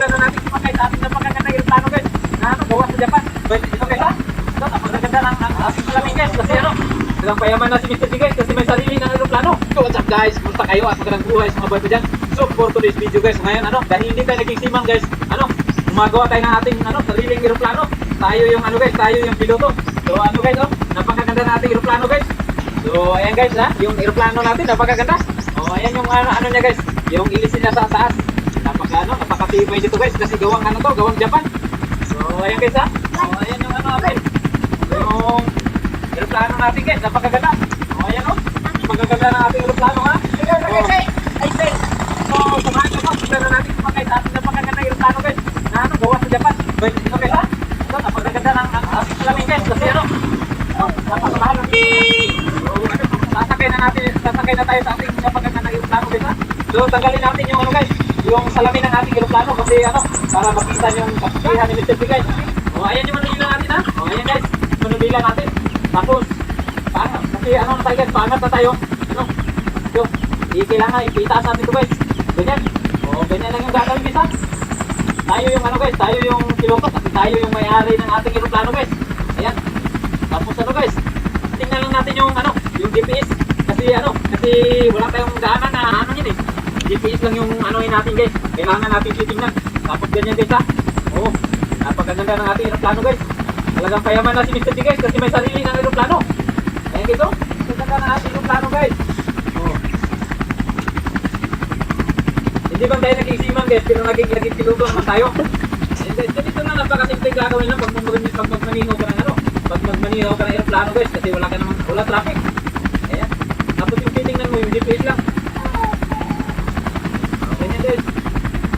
Ano natin sumakay sa ating napakagandang aeroplano guys na ano, gawa sa Japan. Pwede ito guys ha? Ito, napakaganda ng ating salamin guys kasi ano, silang payaman na si Mr. G guys kasi may sarili ng aeroplano. So what's up guys? Kumusta kayo at magandang buhay sa mga boy ko dyan? So for today's video guys, ngayon ano, dahil hindi tayo naging simang guys, ano, gumagawa tayo ng ating ano, sariling aeroplano. Tayo yung ano guys, tayo yung piloto. So ano guys, oh, napakaganda ng ating aeroplano guys. So ayan guys ha, yung aeroplano natin napakaganda. Oh, ayan yung ano niya guys, yung ilisin niya sa taas. Napakatibay dito guys kasi gawang ano to, gawang Japan. So ayan guys ha. So ayan yung ano natin. Yung aeroplano natin guys, napakaganda. So ayan o. Napakaganda ng ating aeroplano ha. So samahan nyo po, siguro natin sumakay sa ating napakaganda aeroplano guys. Na ano, gawa sa Japan. Pwede ito guys ha. So napakaganda ng ating salamin guys kasi ano. Napakamahan ng sasakay na tayo sa ating napakaganda aeroplano guys ha. So tanggalin natin yung ano guys, yung salamin ng ating aeroplano kasi ano, para makita yung kapihan ni Mr. P guys. O ayan yung manubilan natin ha. O ayan guys, manubilan natin. Tapos, paangat. Kasi ano na tayo guys, paangat na tayo. Ano, so, kailangan ipitaas natin ito guys. Ganyan. O ganyan lang yung gagawin guys ha. Tayo yung ano guys, tayo yung piloto kasi tayo yung may-ari ng ating aeroplano guys. Ayan. Tapos ano guys, tingnan lang natin yung ano, yung GPS. Kasi ano, kasi wala tayong daanan na ano yun eh. GPS lang yung ano natin guys. Kailangan natin titingnan. Tapos ganyan guys ha. Oo. Napakaganda ng ating aeroplano guys. Talagang payaman na si Mr. G guys kasi may sarili ng aeroplano. Ayan guys oh. Ganda ng ating aeroplano guys. Oo. Hindi bang tayo naging seaman guys pero naging piloto naman tayo. And guys, ganito lang napakasimple gagawin lang pag magmaninaw ka ng ano. Pag magmaninaw ka ng aeroplano guys kasi wala traffic. Ayan. Tapos yung titingnan mo yung GPS lang.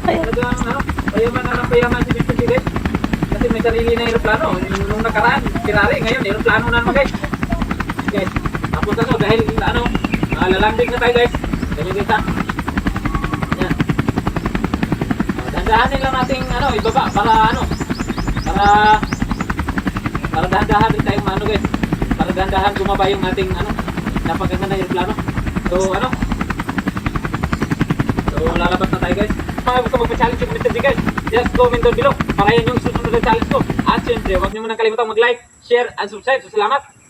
Talagang ano, payaman si Mr. G guys. Kasi may sarili na aeroplano. Nung nakaraan, Ferrari, ngayon aeroplano na naman guys. Guys, tapos ano, dahil ano, lalanding na tayo guys. Ganyan guys ha. Yan. Dahan-dahanin lang nating ano, ibaba para ano, para dahan-dahan din tayong ano guys. Para dahan-dahan bumaba yung ating ano, napakaganda aeroplano. So ano, so lalabas na tayo guys. Mga gusto magpa-challenge yung Mr. G guys, just comment down below para yan yung susunod na challenge ko. At syempre, huwag nyo munang kalimutan mag-like, share, and subscribe. So salamat!